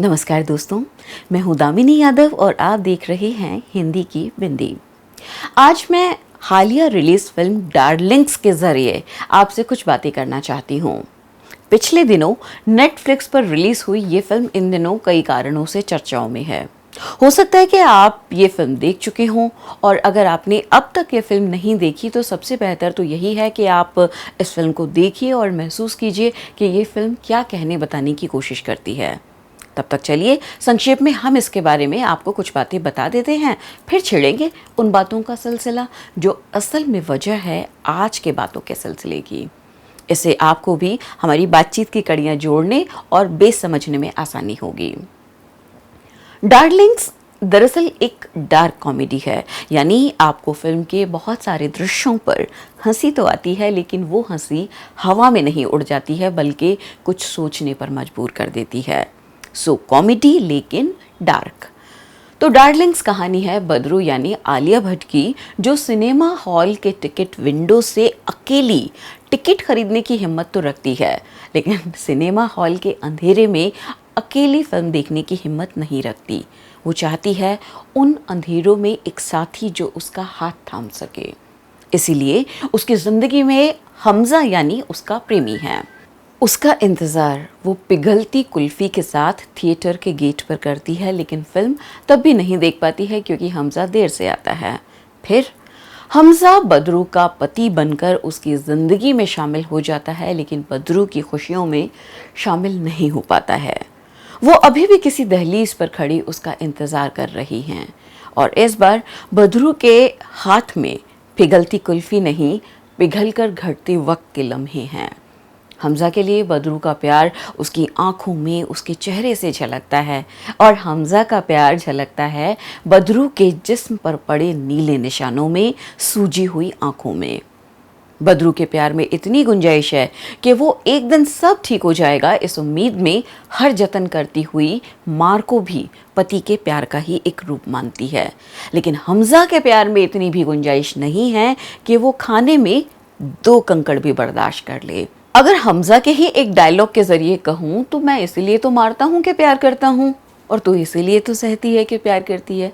नमस्कार दोस्तों, मैं हूँ दामिनी यादव और आप देख रहे हैं हिंदी की बिंदी। आज मैं हालिया रिलीज फिल्म डार्लिंग्स के जरिए आपसे कुछ बातें करना चाहती हूँ। पिछले दिनों नेटफ्लिक्स पर रिलीज हुई ये फिल्म इन दिनों कई कारणों से चर्चाओं में है। हो सकता है कि आप ये फिल्म देख चुके हों, और अगर आपने अब तक ये फिल्म नहीं देखी तो सबसे बेहतर तो यही है कि आप इस फिल्म को देखिए और महसूस कीजिए कि ये फिल्म क्या कहने बताने की कोशिश करती है। तब तक चलिए संक्षेप में हम इसके बारे में आपको कुछ बातें बता देते हैं, फिर छेड़ेंगे उन बातों का सिलसिला जो असल में वजह है आज के बातों के सिलसिले की। इससे आपको भी हमारी बातचीत की कड़ियां जोड़ने और बेस समझने में आसानी होगी। डार्लिंग्स दरअसल एक डार्क कॉमेडी है, यानी आपको फिल्म के बहुत सारे दृश्यों पर हंसी तो आती है, लेकिन वो हंसी हवा में नहीं उड़ जाती है बल्कि कुछ सोचने पर मजबूर कर देती है। सो कॉमेडी लेकिन डार्क। तो डार्लिंग्स कहानी है बदरू यानी आलिया भट्ट की, जो सिनेमा हॉल के टिकट विंडो से अकेली टिकट खरीदने की हिम्मत तो रखती है, लेकिन सिनेमा हॉल के अंधेरे में अकेली फिल्म देखने की हिम्मत नहीं रखती। वो चाहती है उन अंधेरों में एक साथी जो उसका हाथ थाम सके। इसीलिए उसकी जिंदगी में हमजा यानी उसका प्रेमी है। उसका इंतज़ार वो पिघलती कुल्फ़ी के साथ थिएटर के गेट पर करती है, लेकिन फिल्म तब भी नहीं देख पाती है क्योंकि हमजा देर से आता है। फिर हमजा बदरू का पति बनकर उसकी ज़िंदगी में शामिल हो जाता है, लेकिन बदरू की खुशियों में शामिल नहीं हो पाता है। वो अभी भी किसी दहलीज पर खड़ी उसका इंतज़ार कर रही हैं, और इस बार बदरू के हाथ में पिघलती कुल्फ़ी नहीं, पिघलकर घटते वक्त के लम्हे हैं। हमजा के लिए बदरू का प्यार उसकी आंखों में, उसके चेहरे से झलकता है, और हमजा का प्यार झलकता है बदरू के जिस्म पर पड़े नीले निशानों में, सूजी हुई आंखों में। बदरू के प्यार में इतनी गुंजाइश है कि वो एक दिन सब ठीक हो जाएगा, इस उम्मीद में हर जतन करती हुई मार को भी पति के प्यार का ही एक रूप मानती है। लेकिन हमजा के प्यार में इतनी भी गुंजाइश नहीं है कि वो खाने में 2 कंकड़ भी बर्दाश्त कर ले। अगर हमजा के ही एक डायलॉग के जरिए कहूँ तो मैं इसीलिए तो मारता हूँ कि प्यार करता हूँ, और तू इसीलिए तो सहती है कि प्यार करती है।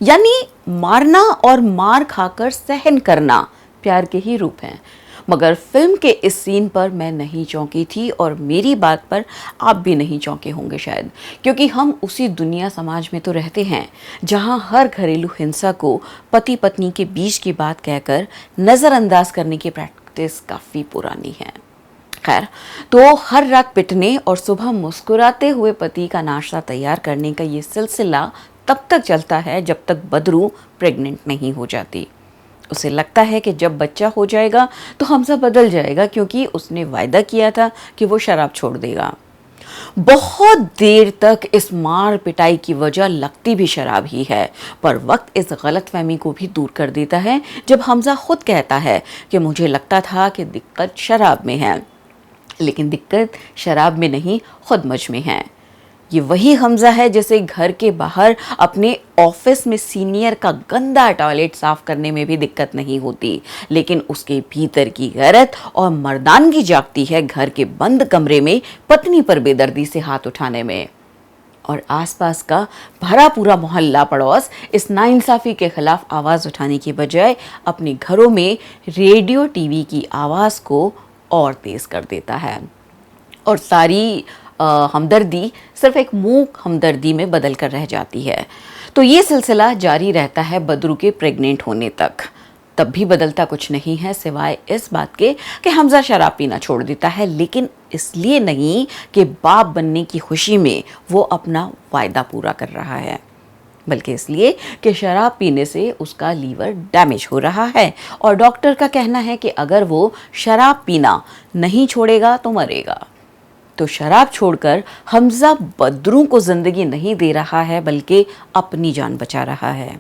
यानी मारना और मार खाकर सहन करना प्यार के ही रूप हैं। मगर फिल्म के इस सीन पर मैं नहीं चौंकी थी, और मेरी बात पर आप भी नहीं चौंके होंगे शायद, क्योंकि हम उसी दुनिया समाज में तो रहते हैं जहां हर घरेलू हिंसा को पति पत्नी के बीच की बात कहकर नज़रअंदाज करने की प्रैक्टिस काफ़ी पुरानी है। खैर, तो हर रात पिटने और सुबह मुस्कुराते हुए पति का नाश्ता तैयार करने का ये सिलसिला तब तक चलता है जब तक बदरू प्रेग्नेंट नहीं हो जाती। उसे लगता है कि जब बच्चा हो जाएगा तो हमजा बदल जाएगा, क्योंकि उसने वायदा किया था कि वो शराब छोड़ देगा। बहुत देर तक इस मार पिटाई की वजह लगती भी शराब ही है, पर वक्त इस गलतफहमी को भी दूर कर देता है जब हमजा खुद कहता है कि मुझे लगता था कि दिक्कत शराब में है, लेकिन दिक्कत शराब में नहीं, खुद मुझ में है। ये वही हमजा है जिसे घर के बाहर अपने ऑफिस में सीनियर का गंदा टॉयलेट साफ करने में भी दिक्कत नहीं होती, लेकिन उसके भीतर की गैरत और मर्दानगी जागती है घर के बंद कमरे में पत्नी पर बेदर्दी से हाथ उठाने में। और आसपास का भरा पूरा मोहल्ला पड़ोस इस नाइंसाफी के खिलाफ आवाज़ उठाने की बजाय अपने घरों में रेडियो टीवी की आवाज़ को और तेज़ कर देता है, और सारी हमदर्दी सिर्फ एक मूक हमदर्दी में बदल कर रह जाती है। तो ये सिलसिला जारी रहता है बदरू के प्रेग्नेंट होने तक। तब भी बदलता कुछ नहीं है सिवाय इस बात के कि हमजा शराब पीना छोड़ देता है, लेकिन इसलिए नहीं कि बाप बनने की खुशी में वो अपना वायदा पूरा कर रहा है, बल्कि इसलिए कि शराब पीने से उसका लीवर डैमेज हो रहा है, और डॉक्टर का कहना है कि अगर वो शराब पीना नहीं छोड़ेगा तो मरेगा। तो शराब छोड़कर हमजा बदरू को जिंदगी नहीं दे रहा है, बल्कि अपनी जान बचा रहा है।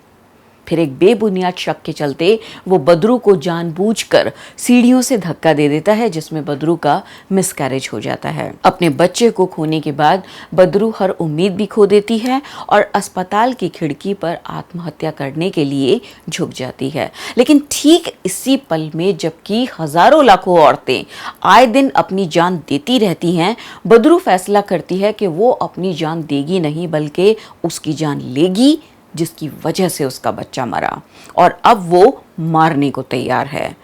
फिर एक बेबुनियाद शक के चलते वो बदरू को जानबूझकर सीढ़ियों से धक्का दे देता है, जिसमें बदरू का मिसकैरेज हो जाता है। अपने बच्चे को खोने के बाद बदरू हर उम्मीद भी खो देती है और अस्पताल की खिड़की पर आत्महत्या करने के लिए झुक जाती है। लेकिन ठीक इसी पल में, जबकि हजारों लाखों औरतें आए दिन अपनी जान देती रहती हैं, बदरू फैसला करती है कि वो अपनी जान देगी नहीं बल्कि उसकी जान लेगी, जिसकी वजह से उसका बच्चा मरा और अब वो मारने को तैयार है।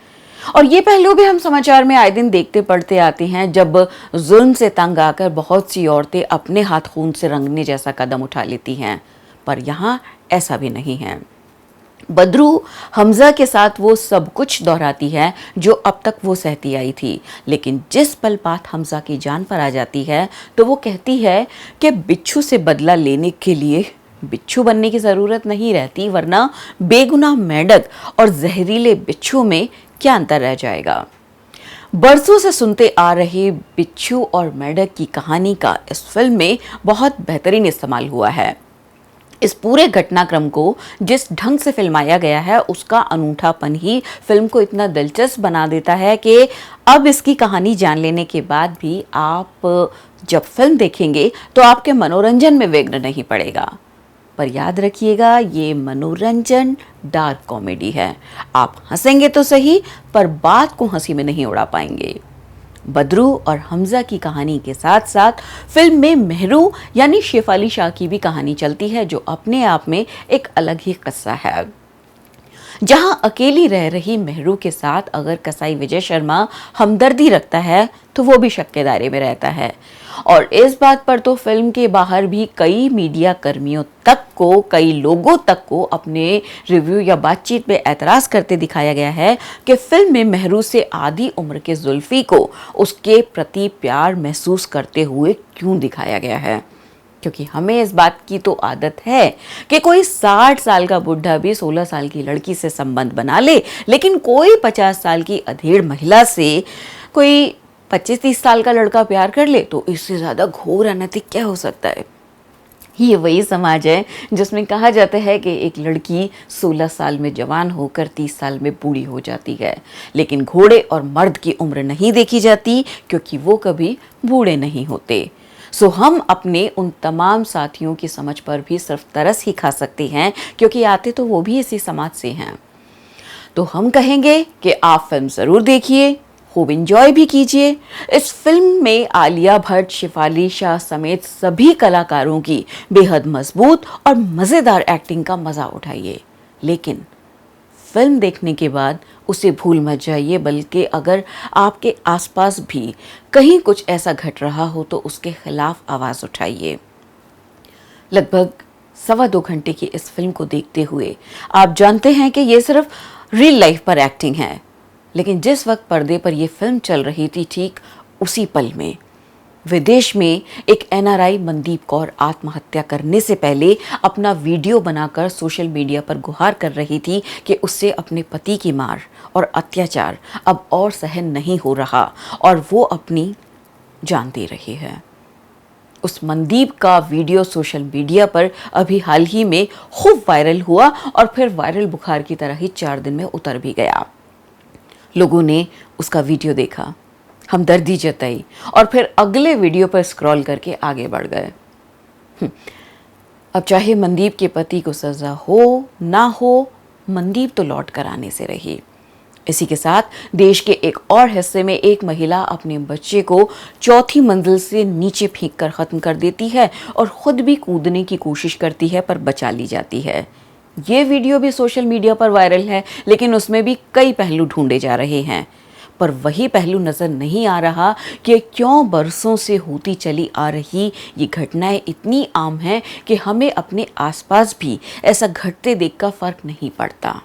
और ये पहलू भी हम समाचार में आए दिन देखते पढ़ते आते हैं, जब जुल्म से तंग आकर बहुत सी औरतें अपने हाथ खून से रंगने जैसा कदम उठा लेती हैं। पर यहाँ ऐसा भी नहीं है। बदरू हमजा के साथ वो सब कुछ दोहराती है जो अब तक वो सहती आई थी, लेकिन जिस पल बात हमजा की जान पर आ जाती है तो वो कहती है कि बिच्छू से बदला लेने के लिए बिच्छू बनने की ज़रूरत नहीं रहती, वरना बेगुनाह मेंढक और जहरीले बिच्छू में क्या अंतर रह जाएगा। बरसों से सुनते आ रहे बिच्छू और मेंढक की कहानी का इस फिल्म में बहुत बेहतरीन इस्तेमाल हुआ है। इस पूरे घटनाक्रम को जिस ढंग से फिल्माया गया है, उसका अनूठापन ही फिल्म को इतना दिलचस्प बना देता है कि अब इसकी कहानी जान लेने के बाद भी आप जब फिल्म देखेंगे तो आपके मनोरंजन में विघ्न नहीं पड़ेगा। पर याद रखिएगा, ये मनोरंजन डार्क कॉमेडी है। आप हंसेंगे तो सही, पर बात को हंसी में नहीं उड़ा पाएंगे। बदरू और हमजा की कहानी के साथ साथ फिल्म में मेहरू यानी शेफाली शाह की भी कहानी चलती है, जो अपने आप में एक अलग ही किस्सा है। जहां अकेली रह रही मेहरू के साथ अगर कसाई विजय शर्मा हमदर्दी रखता है तो वो भी शक के दायरे में रहता है। और इस बात पर तो फिल्म के बाहर भी कई मीडिया कर्मियों तक को, कई लोगों तक को अपने रिव्यू या बातचीत में एतराज करते दिखाया गया है कि फिल्म में मेहरू से आधी उम्र के जुल्फी को उसके प्रति प्यार महसूस करते हुए क्यों दिखाया गया है। क्योंकि हमें इस बात की तो आदत है कि कोई 60 साल का बुढ़ा भी 16 साल की लड़की से संबंध बना ले, लेकिन कोई 50 साल की अधेड़ महिला से कोई 25-30 साल का लड़का प्यार कर ले तो इससे ज्यादा घोर अनैतिक क्या हो सकता है। ये वही समाज है जिसमें कहा जाता है कि एक लड़की 16 साल में जवान होकर 30 साल में बूढ़ी हो जाती है, लेकिन घोड़े और मर्द की उम्र नहीं देखी जाती, क्योंकि वो कभी बूढ़े नहीं होते। सो हम अपने उन तमाम साथियों की समझ पर भी सिर्फ तरस ही खा सकते हैं, क्योंकि आते तो वो भी इसी समाज से हैं। तो हम कहेंगे कि आप फिल्म जरूर देखिए, खूब एंजॉय भी कीजिए। इस फिल्म में आलिया भट्ट, शेफाली शाह समेत सभी कलाकारों की बेहद मजबूत और मज़ेदार एक्टिंग का मज़ा उठाइए। लेकिन फिल्म देखने के बाद उसे भूल मत जाइए, बल्कि अगर आपके आसपास भी कहीं कुछ ऐसा घट रहा हो तो उसके खिलाफ आवाज़ उठाइए। लगभग 1.25 घंटे की इस फिल्म को देखते हुए आप जानते हैं कि ये सिर्फ रियल लाइफ पर एक्टिंग है, लेकिन जिस वक्त पर्दे पर यह फिल्म चल रही थी, ठीक उसी पल में विदेश में एक एनआरआई मनदीप कौर आत्महत्या करने से पहले अपना वीडियो बनाकर सोशल मीडिया पर गुहार कर रही थी कि उससे अपने पति की मार और अत्याचार अब और सहन नहीं हो रहा और वो अपनी जान दे रही है। उस मनदीप का वीडियो सोशल मीडिया पर अभी हाल ही में खूब वायरल हुआ और फिर वायरल बुखार की तरह ही 4 दिन में उतर भी गया। लोगों ने उसका वीडियो देखा, हमदर्दी जताई और फिर अगले वीडियो पर स्क्रॉल करके आगे बढ़ गए। अब चाहे मनदीप के पति को सजा हो ना हो, मनदीप तो लौट कर आने से रही। इसी के साथ देश के एक और हिस्से में एक महिला अपने बच्चे को 4थी मंजिल से नीचे फेंक कर खत्म कर देती है और खुद भी कूदने की कोशिश करती है, पर बचा ली जाती है। ये वीडियो भी सोशल मीडिया पर वायरल है, लेकिन उसमें भी कई पहलू ढूंढे जा रहे हैं, पर वही पहलू नजर नहीं आ रहा कि क्यों बरसों से होती चली आ रही ये घटनाएं इतनी आम हैं कि हमें अपने आसपास भी ऐसा घटते देखकर फर्क नहीं पड़ता।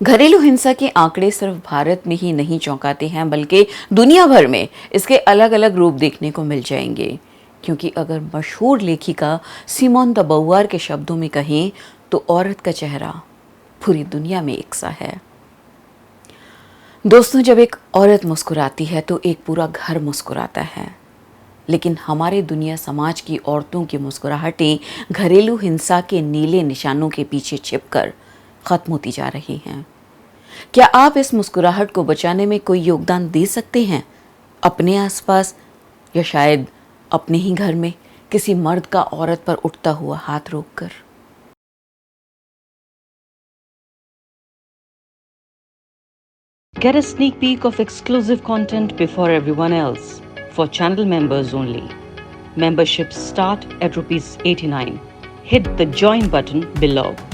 घरेलू हिंसा के आंकड़े सिर्फ भारत में ही नहीं चौंकाते हैं, बल्कि दुनिया भर में इसके अलग अलग रूप देखने को मिल जाएंगे। क्योंकि अगर मशहूर लेखिका सिमोन द beauvoir के शब्दों में कहें तो औरत का चेहरा पूरी दुनिया में एक सा है। दोस्तों, जब एक औरत मुस्कुराती है तो एक पूरा घर मुस्कुराता है। लेकिन हमारे दुनिया समाज की औरतों की मुस्कुराहटें घरेलू हिंसा के नीले निशानों के पीछे छिपकर खत्म होती जा रही हैं। क्या आप इस मुस्कुराहट को बचाने में कोई योगदान दे सकते हैं? अपने आसपास या शायद अपने ही घर में किसी मर्द का औरत पर उठता हुआ हाथ रोककर। Get a sneak peek of exclusive content before everyone else for channel members only. Memberships start at ₹89. Hit the join button below.